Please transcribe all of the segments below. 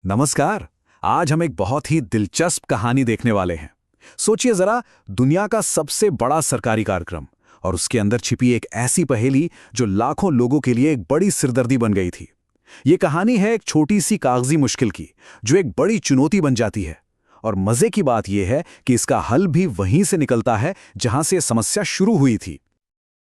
नमस्कार। आज हम एक बहुत ही दिलचस्प कहानी देखने वाले हैं। सोचिए जरा, दुनिया का सबसे बड़ा सरकारी कार्यक्रम और उसके अंदर छिपी एक ऐसी पहेली जो लाखों लोगों के लिए एक बड़ी सिरदर्दी बन गई थी। ये कहानी है एक छोटी सी कागजी मुश्किल की, जो एक बड़ी चुनौती बन जाती है। और मजे की बात यह है कि इसका हल भी वहीं से निकलता है जहां से समस्या शुरू हुई थी।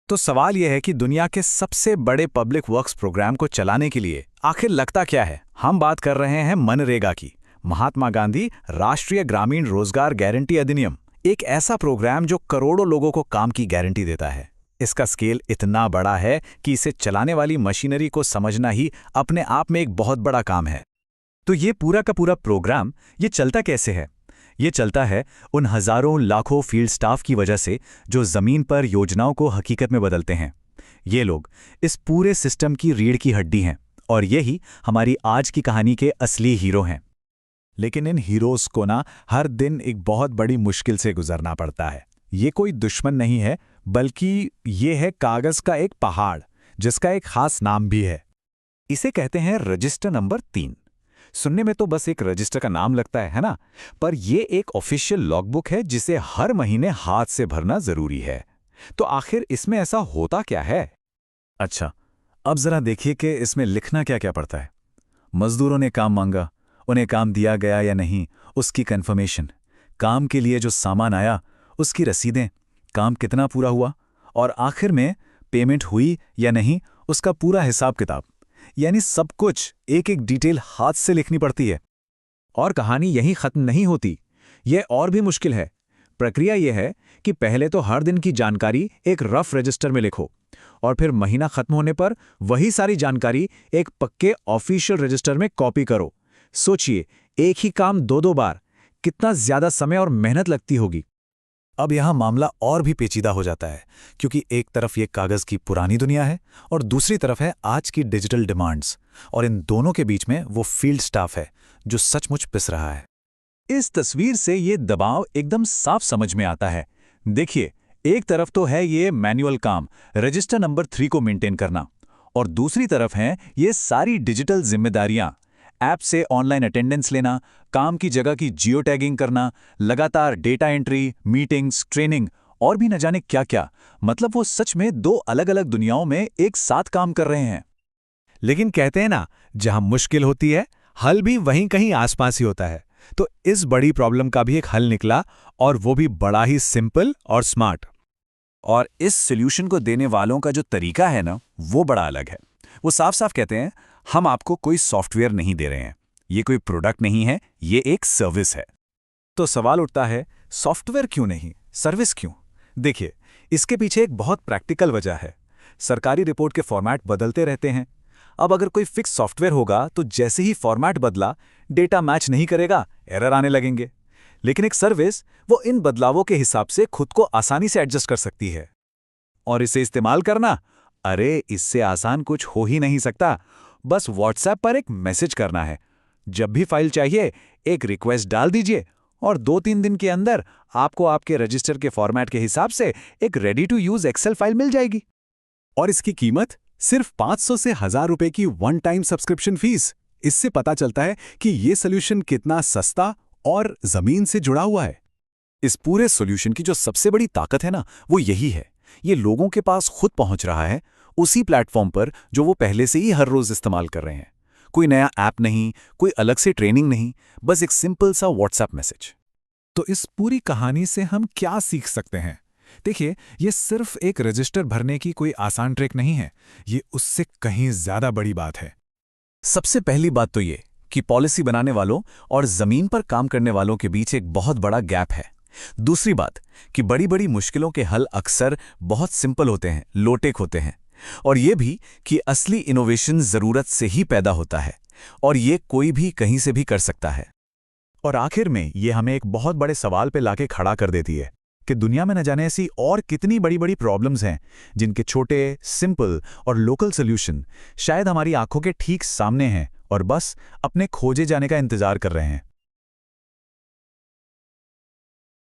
तो सवाल यह है कि दुनिया के सबसे बड़े पब्लिक वर्क्स प्रोग्राम को चलाने के लिए आखिर लगता क्या है। हम बात कर रहे हैं मनरेगा की, महात्मा गांधी राष्ट्रीय ग्रामीण रोजगार गारंटी अधिनियम। एक ऐसा प्रोग्राम जो करोड़ों लोगों को काम की गारंटी देता है। इसका स्केल इतना बड़ा है कि इसे चलाने वाली मशीनरी को समझना ही अपने आप में एक बहुत बड़ा काम है। तो ये पूरा का पूरा प्रोग्राम ये चलता कैसे है? ये चलता है उन हजारों लाखों फील्ड स्टाफ की वजह से जो जमीन पर योजनाओं को हकीकत में बदलते हैं। ये लोग इस पूरे सिस्टम की रीढ़ की हड्डी हैं और यही हमारी आज की कहानी के असली हीरो हैं। लेकिन इन हीरोज को ना हर दिन एक बहुत बड़ी मुश्किल से गुजरना पड़ता है। ये कोई दुश्मन नहीं है, बल्कि ये है कागज का एक पहाड़ जिसका एक खास नाम भी है। इसे कहते हैं रजिस्टर नंबर 3। सुनने में तो बस एक रजिस्टर का नाम लगता है ना? पर यह एक ऑफिशियल लॉगबुक है जिसे हर महीने हाथ से भरना जरूरी है। तो आखिर इसमें ऐसा होता क्या है? अच्छा, अब जरा देखिए कि इसमें लिखना क्या क्या पड़ता है। मजदूरों ने काम मांगा, उन्हें काम दिया गया या नहीं, उसकी कंफर्मेशन, काम के लिए जो सामान आया उसकी रसीदें, काम कितना पूरा हुआ और आखिर में पेमेंट हुई या नहीं उसका पूरा हिसाब किताब। यानी सब कुछ एक एक डिटेल हाथ से लिखनी पड़ती है। और कहानी यहीं खत्म नहीं होती, यह और भी मुश्किल है। प्रक्रिया यह है कि पहले तो हर दिन की जानकारी एक रफ रजिस्टर में लिखो और फिर महीना खत्म होने पर वही सारी जानकारी एक पक्के ऑफिशियल रजिस्टर में कॉपी करो। सोचिए, एक ही काम दो बार, कितना ज्यादा समय और मेहनत लगती होगी। अब यहां मामला और भी पेचीदा हो जाता है, क्योंकि एक तरफ ये कागज की पुरानी दुनिया है और दूसरी तरफ है आज की डिजिटल डिमांड्स, और इन दोनों के बीच में वो फील्ड स्टाफ है जो सचमुच पिस रहा है। इस तस्वीर से ये दबाव एकदम साफ समझ में आता है। देखिए, एक तरफ तो है ये मैनुअल काम, रजिस्टर नंबर 3 को मेंटेन करना, और दूसरी तरफ हैं ये सारी डिजिटल जिम्मेदारियां, ऐप से ऑनलाइन अटेंडेंस लेना, काम की जगह की जियो टैगिंग करना, लगातार डेटा एंट्री, मीटिंग्स, ट्रेनिंग और भी न जाने क्या क्या। मतलब वो सच में दो अलग अलग दुनियाओं में एक साथ काम कर रहे हैं। लेकिन कहते हैं ना, जहां मुश्किल होती है हल भी वहीं कहीं आसपास ही होता है। तो इस बड़ी प्रॉब्लम का भी एक हल निकला, और वो भी बड़ा ही सिंपल और स्मार्ट। और इस सॉल्यूशन को देने वालों का जो तरीका है ना, वो बड़ा अलग है। वो साफ साफ कहते हैं, हम आपको कोई सॉफ्टवेयर नहीं दे रहे हैं, ये कोई प्रोडक्ट नहीं है, ये एक सर्विस है। तो सवाल उठता है, सॉफ्टवेयर क्यों नहीं, सर्विस क्यों? देखिए, इसके पीछे एक बहुत प्रैक्टिकल वजह है। सरकारी रिपोर्ट के फॉर्मेट बदलते रहते हैं। अब अगर कोई फिक्स सॉफ्टवेयर होगा तो जैसे ही फॉर्मेट बदला, डेटा मैच नहीं करेगा, एरर आने लगेंगे। लेकिन एक सर्विस, वो इन बदलावों के हिसाब से खुद को आसानी से एडजस्ट कर सकती है। और इसे इस्तेमाल करना, अरे इससे आसान कुछ हो ही नहीं सकता। बस व्हाट्सएप पर एक मैसेज करना है, जब भी फाइल चाहिए एक रिक्वेस्ट डाल दीजिए, और 2-3 दिन के अंदर आपको आपके रजिस्टर के फॉर्मेट के हिसाब से एक ready to use Excel file मिल जाएगी। और इसकी कीमत सिर्फ 500 से 1000 रुपए की वन टाइम सब्सक्रिप्शन फीस। इससे पता चलता है कि ये सोल्यूशन कितना सस्ता और जमीन से जुड़ा हुआ है। इस पूरे सोल्यूशन की जो सबसे बड़ी ताकत है ना, वो यही है, ये लोगों के पास खुद पहुंच रहा है, उसी प्लेटफॉर्म पर जो वो पहले से ही हर रोज इस्तेमाल कर रहे हैं। कोई नया ऐप नहीं, कोई अलग से ट्रेनिंग नहीं, बस एक सिंपल सा व्हाट्सएप मैसेज। तो इस पूरी कहानी से हम क्या सीख सकते हैं? देखिए, ये सिर्फ एक रजिस्टर भरने की कोई आसान ट्रिक नहीं है, ये उससे कहीं ज्यादा बड़ी बात है। सबसे पहली बात तो ये कि पॉलिसी बनाने वालों और जमीन पर काम करने वालों के बीच एक बहुत बड़ा गैप है। दूसरी बात कि बड़ी बड़ी मुश्किलों के हल अक्सर बहुत सिंपल होते हैं, लोटेक होते हैं। और ये भी कि असली इनोवेशन जरूरत से ही पैदा होता है, और ये कोई भी कहीं से भी कर सकता है। और आखिर में ये हमें एक बहुत बड़े सवाल पे लाके खड़ा कर देती है कि दुनिया में न जाने ऐसी और कितनी बड़ी बड़ी प्रॉब्लम्स हैं जिनके छोटे, सिंपल और लोकल सॉल्यूशन शायद हमारी आंखों के ठीक सामने हैं और बस अपने खोजे जाने का इंतजार कर रहे हैं।